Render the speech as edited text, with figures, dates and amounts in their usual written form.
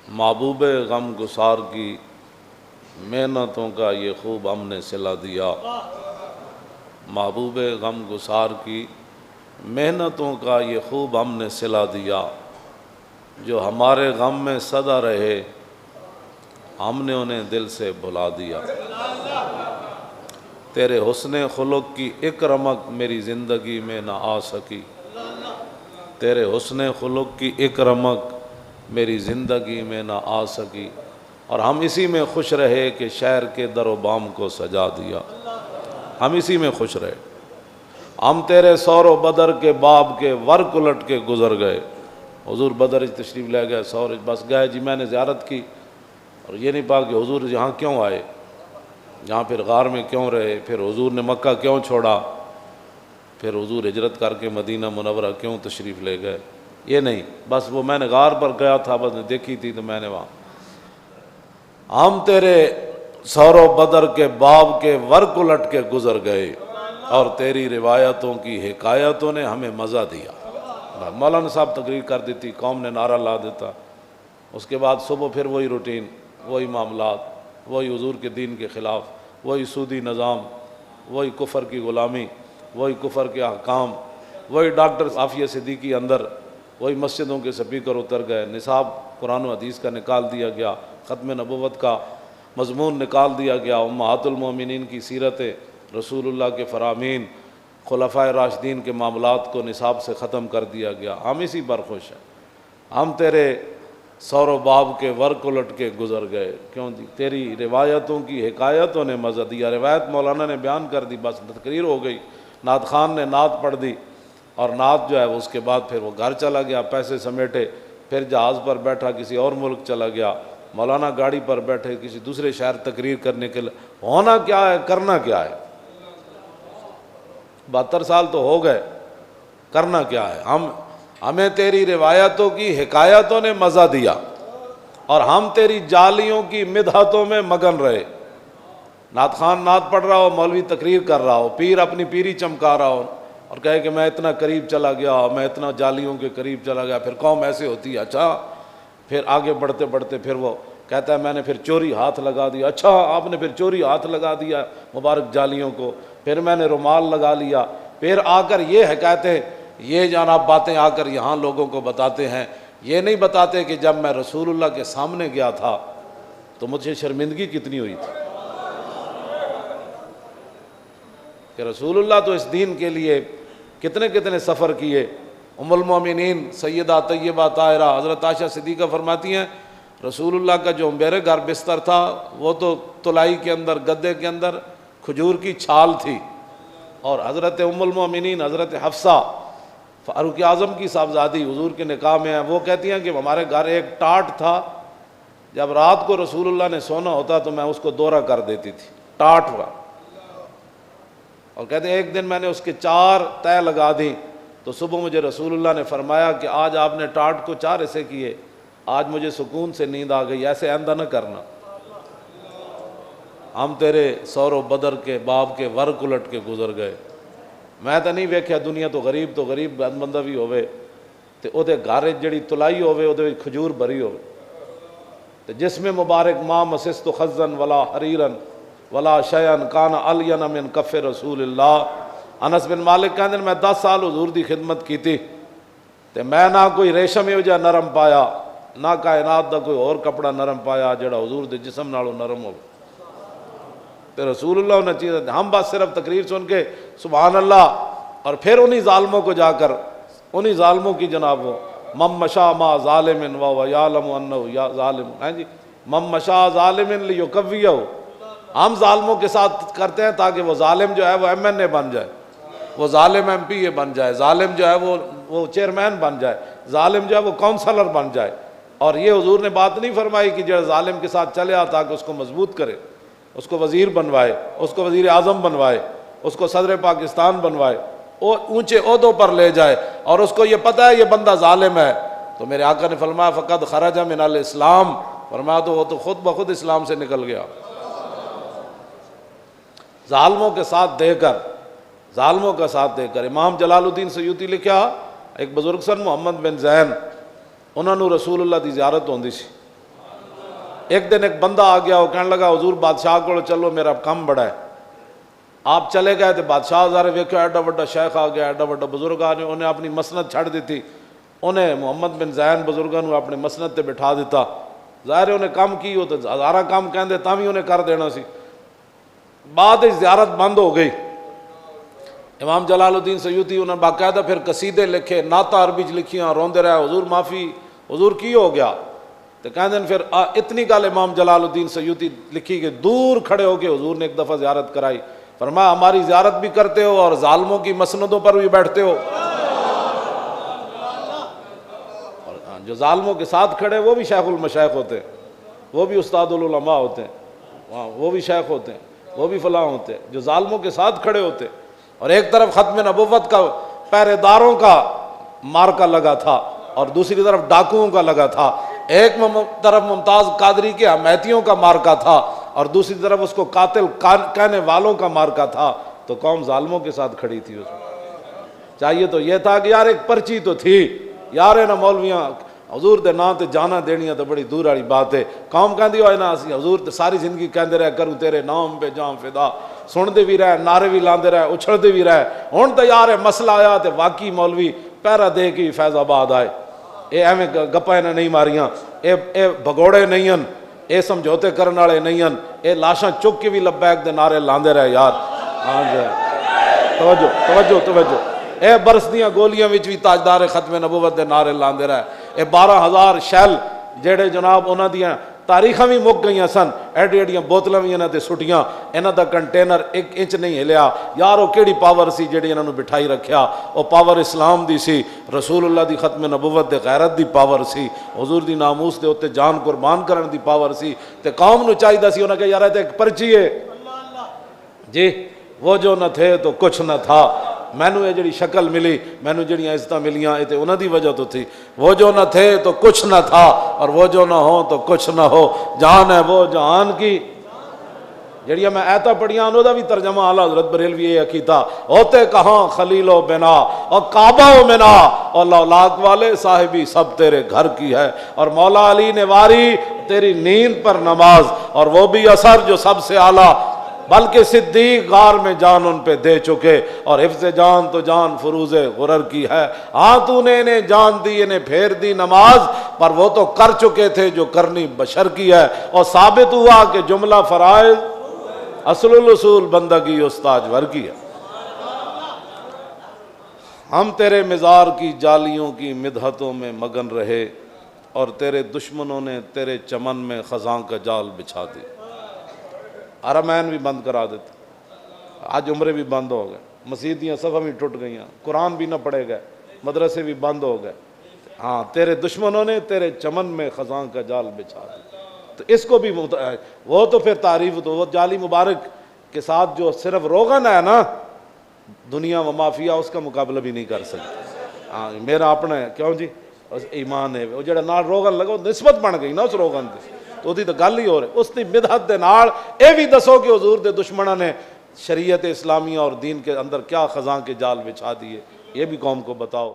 محبوب غم گسار کی محنتوں کا یہ خوب ہم نے صلہ دیا، محبوب غم گسار کی محنتوں کا یہ خوب ہم نے صلہ دیا، جو ہمارے غم میں سدا رہے ہم نے انہیں دل سے بھلا دیا۔ تیرے حسن خلق کی ایک رمق میری زندگی میں نہ آ سکی، تیرے حسن خلق کی ایک رمق میری زندگی میں نہ آ سکی، اور ہم اسی میں خوش رہے کہ شہر کے در و بام کو سجا دیا۔ ہم اسی میں خوش رہے، ہم تیرے سور و بدر کے باب کے ورق الٹ کے گزر گئے۔ حضور بدر تشریف لے گئے، سور بس گئے جی، میں نے زیارت کی، اور یہ نہیں پا کہ حضور یہاں کیوں آئے، یہاں پھر غار میں کیوں رہے، پھر حضور نے مکہ کیوں چھوڑا، پھر حضور ہجرت کر کے مدینہ منورہ کیوں تشریف لے گئے، یہ نہیں، بس وہ میں نے غار پر گیا تھا، بس دیکھی تھی تو میں نے وہاں۔ ہم تیرے سور و بدر کے باب کے ورق الٹ کے گزر گئے، اور تیری روایتوں کی حکایتوں نے ہمیں مزہ دیا۔ مولانا صاحب تقریر کر دیتی، قوم نے نعرہ لا دیتا، اس کے بعد صبح پھر وہی روٹین، وہی معاملات، وہی حضور کے دین کے خلاف، وہی سودی نظام، وہی کفر کی غلامی، وہی کفر کے احکام، وہی ڈاکٹر عافیہ صدیقی اندر، وہی مسجدوں کے سپیکر اتر گئے، نصاب قرآن و حدیث کا نکال دیا گیا، ختم نبوت کا مضمون نکال دیا گیا، امہات المومنین کی سیرتیں، رسول اللہ کے فرامین، خلفائے راشدین کے معاملات کو نصاب سے ختم کر دیا گیا۔ ہم اسی پر خوش ہیں، ہم تیرے سور و باب کے ورق الٹ کے گزر گئے، کیوں دی تیری روایتوں کی حکایتوں نے مزہ دیا۔ روایت مولانا نے بیان کر دی، بس تقریر ہو گئی، نعت خان نے نعت پڑھ دی، اور نعت جو ہے اس کے بعد پھر وہ گھر چلا گیا، پیسے سمیٹے، پھر جہاز پر بیٹھا کسی اور ملک چلا گیا، مولانا گاڑی پر بیٹھے کسی دوسرے شہر تقریر کرنے کے لیے۔ ہونا کیا ہے، کرنا کیا ہے، 72 سال تو ہو گئے، کرنا کیا ہے۔ ہمیں تیری روایتوں کی حکایتوں نے مزہ دیا، اور ہم تیری جالیوں کی مدحتوں میں مگن رہے۔ نعت خان نعت پڑھ رہا ہو، مولوی تقریر کر رہا ہو، پیر اپنی پیری چمکا رہا ہو، اور کہے کہ میں اتنا قریب چلا گیا، میں اتنا جالیوں کے قریب چلا گیا، پھر قوم ایسے ہوتی ہے، اچھا، پھر آگے بڑھتے بڑھتے پھر وہ کہتا ہے میں نے پھر چوری ہاتھ لگا دیا، اچھا آپ نے پھر چوری ہاتھ لگا دیا مبارک جالیوں کو، پھر میں نے رومال لگا لیا، پھر آ کر یہ حکایتیں، یہ جناب باتیں آ کر یہاں لوگوں کو بتاتے ہیں۔ یہ نہیں بتاتے کہ جب میں رسول اللہ کے سامنے گیا تھا تو مجھے شرمندگی کتنی ہوئی تھی، کہ رسول اللہ تو اس دین کے لیے کتنے کتنے سفر کیے۔ ام المومنین سیدہ طیبہ طاہرہ حضرت عائشہ صدیقہ فرماتی ہیں رسول اللہ کا جو میرے گھر بستر تھا وہ تو تلائی کے اندر، گدے کے اندر کھجور کی چھال تھی، اور حضرت ام المومنین حضرت حفصہ فاروق اعظم کی صاحبزادی حضور کے نکاح میں ہیں، وہ کہتی ہیں کہ ہمارے گھر ایک ٹاٹ تھا، جب رات کو رسول اللہ نے سونا ہوتا تو میں اس کو دورہ کر دیتی تھی، ٹاٹ ہوا، اور کہتے ہیں ایک دن میں نے اس کے 4 تہ لگا دی، تو صبح مجھے رسول اللہ نے فرمایا کہ آج آپ نے ٹاٹ کو 4 ایسے کیے، آج مجھے سکون سے نیند آ گئی، ایسے آئندہ نہ کرنا۔ ہم تیرے سور و بدر کے باب کے ورق الٹ کے گزر گئے۔ میں تو نہیں ویکھیا دنیا تو غریب بندہ بھی ہوئے تے او دے گھر جڑی تلائی ہوئے او دے کھجور بھری ہوئے تے جس میں مبارک ما مسست خزن ولا حریرن ولا شیئن کان الین من کف رسول اللہ۔ انس بن مالک کہندے میں 10 سال حضور دی خدمت کیتی تے میں نہ کوئی ریشم ہو جا نرم پایا، نہ کائنات دا کوئی اور کپڑا نرم پایا جڑا حضور دے جسم نالوں نرم ہو تے رسول اللہ نے چیز۔ ہم بس صرف تقریر سن کے سبحان اللہ، اور پھر انہی ظالموں کو جا کر انہی ظالموں کی جناب وہ مم مشا ما ظالم و یعلم انہ یا ظالم، ہیں جی، مم مشا ظالم لیکویہ، ہم ظالموں کے ساتھ کرتے ہیں تاکہ وہ ظالم جو ہے وہ MNA بن جائے، وہ ظالم MPA بن جائے، ظالم جو ہے وہ چیئرمین بن جائے، ظالم جو ہے وہ کونسلر بن جائے۔ اور یہ حضور نے بات نہیں فرمائی کہ جو ظالم کے ساتھ چلے آ تاکہ اس کو مضبوط کرے، اس کو وزیر بنوائے، اس کو وزیر اعظم بنوائے، اس کو صدر پاکستان بنوائے، اونچے عہدوں پر لے جائے، اور اس کو یہ پتہ ہے یہ بندہ ظالم ہے، تو میرے آقا نے فرمایا فقد خرج من الاسلام، فرمایا تو وہ تو خود بخود اسلام سے نکل گیا۔ ظالموں کے ساتھ دے کر، ظالموں کا ساتھ دے کر، امام جلال الدین سیوطی لکھا ایک بزرگ سن محمد بن زین، انہوں نے رسول اللہ دی زیارت ہوندی سی، ایک دن ایک بندہ آ گیا، وہ کہنے لگا حضور بادشاہ کو چلو میرا کام بڑا ہے. آپ چلے گئے تو بادشاہ ظاہر ویکھو ایڈا بڑا شیخ آ گیا، ایڈا بڑا بزرگ آ گیا، انہیں اپنی مسند چھڑ دیتی، انہیں محمد بن زین بزرگوں نے اپنے مسند تے بٹھا دیتا. ظاہر انہیں کام کی ہو تو ہزارہ کام کہندے تاں بھی انہیں کر دینا سی. بعد زیارت بند ہو گئی. امام جلال الدین سیوطی انہوں نے باقاعدہ پھر قصیدے لکھے، نعتاں عربی چ لکھیاں، روندے رہے حضور معافی، حضور کی ہو گیا. تو کہندے پھر اتنی گل امام جلال الدین سیوطی لکھی کہ دور کھڑے ہو کے حضور نے ایک دفعہ زیارت کرائی، فرمایا ہماری زیارت بھی کرتے ہو اور ظالموں کی مسندوں پر بھی بیٹھتے ہو. اور جو ظالموں کے ساتھ کھڑے وہ بھی شیخ المشائخ ہوتے ہیں، وہ بھی استاد العلماء ہوتے ہیں، وہ بھی شیخ ہوتے ہیں، وہ بھی فلاں ہوتے ہیں جو ظالموں کے ساتھ کھڑے ہوتے ہیں. اور ایک طرف ختم نبوت کا پہرے داروں کا مارکا لگا تھا اور دوسری طرف ڈاکوؤں کا لگا تھا. ایک طرف ممتاز قادری کے حمایتیوں کا مارکا تھا اور دوسری طرف اس کو قاتل کہنے والوں کا مارکا تھا. تو قوم ظالموں کے ساتھ کھڑی تھی. اس میں چاہیے تو یہ تھا کہ یار ایک پرچی تو تھی یار، نہ مولویاں حضور دے نام تے جانا دینیاں تو بڑی دور والی بات ہے. قوم کہندی ہوئے نا اسی حضور تے ساری زندگی کہندے رہے کروں تیرے نام پہ جام فدا، سن دے بھی رہے، نعرے بھی لاندے رہے، اچھل دے بھی رہے. ہن تے یار مسئلہ آیا تے واقعی مولوی پیرا دے کے فیض آباد آئے. اے ایویں گپاں نے نہیں ماریاں، اے بھگوڑے نہیں ہیں، اے سمجھوتے کرن والے نہیں ہیں، اے لاشاں چک کے بھی لبیک دے نعرے لاندے رہے یار. ہاں جی توجہ توجہ توجہ. اے برسدیاں گولیاں وچ بھی تاجدار ختم نبوت دے نعرے لاندے رہے. اے 12,000 شیل جڑے جناب انہاں دیاں تاریخاں بھی مک گئیاں سن، ایڈی ایڈیاں بوتلاں بھی انہاں تے سٹیاں، انہاں دا کنٹینر 1 انچ نہیں ہلیا. یار وہ کیڑی پاور سی جڑی انہاں نوں بٹھائی رکھیا؟ وہ پاور اسلام دی سی، رسول اللہ دی ختم نبوت دے غیرت دی پاور سی، حضور دی ناموس دے اوتے جان قربان کرن دی پاور سی. تے قوم نوں چاہیدا سی انہاں کہ یار تے ایک پرچی ہے جی، وہ جو نہ تھے تو کچھ نہ تھا. مینوں یہ جڑی شکل ملی، مینوں جڑیاں عزتاں ملیاں، یہ تے انہاں دی وجہ تو تھی. وہ جو نہ تھے تو کچھ نہ تھا اور وہ جو نہ ہو تو کچھ نہ ہو. جان ہے وہ جہان کی. جڑیاں میں آیتاں پڑھیاں انہوں دا بھی ترجمہ اعلیٰ حضرت بریلوی یہ کیتا، ہوتے کہاں خلیل و بنا اور کعبہ و منا اور لولاک والے صاحبی سب تیرے گھر کی ہے. اور مولا علی نے واری تیری نیند پر نماز، اور وہ بھی اثر جو سب سے اعلیٰ، بلکہ صدیق غار میں جان ان پہ دے چکے، اور حفظ جان تو جان فروز غرر کی ہے. ہاں تو نے انہیں جان دی، انہیں پھیر دی نماز، پر وہ تو کر چکے تھے جو کرنی بشر کی ہے. اور ثابت ہوا کہ جملہ فرائض اصل الاصول بندگی استاج ور کی ہے. ہم تیرے مزار کی جالیوں کی مدحتوں میں مگن رہے، اور تیرے دشمنوں نے تیرے چمن میں خزاں کا جال بچھا دی. حرمین بھی بند کرا دیتے، آج عمرے بھی بند ہو گئے، مسجدیاں صفحہ بھی ٹوٹ گئیاں، قرآن بھی نہ پڑھے گئے، مدرسے بھی بند ہو گئے. ہاں تیرے دشمنوں نے تیرے چمن میں خزاں کا جال بچھا دی. تو اس کو بھی وہ تو پھر تعریف تو وہ جالی مبارک کے ساتھ جو صرف روغن ہے نا، دنیا و مافیا اس کا مقابلہ بھی نہیں کر سکتی. ہاں میرا اپنا ہے کیوں جی ایمان ہے، وہ جڑا نال روغن لگا نسبت بن گئی نا اس روغن دی، تو دی تو گل ہی ہو رہی. اس دی بدعت دے نال اے بھی دسو کہ حضور دے دشمنوں نے شریعت اسلامیہ اور دین کے اندر کیا خزاں کے جال بچھا دیے، یہ بھی قوم کو بتاؤ.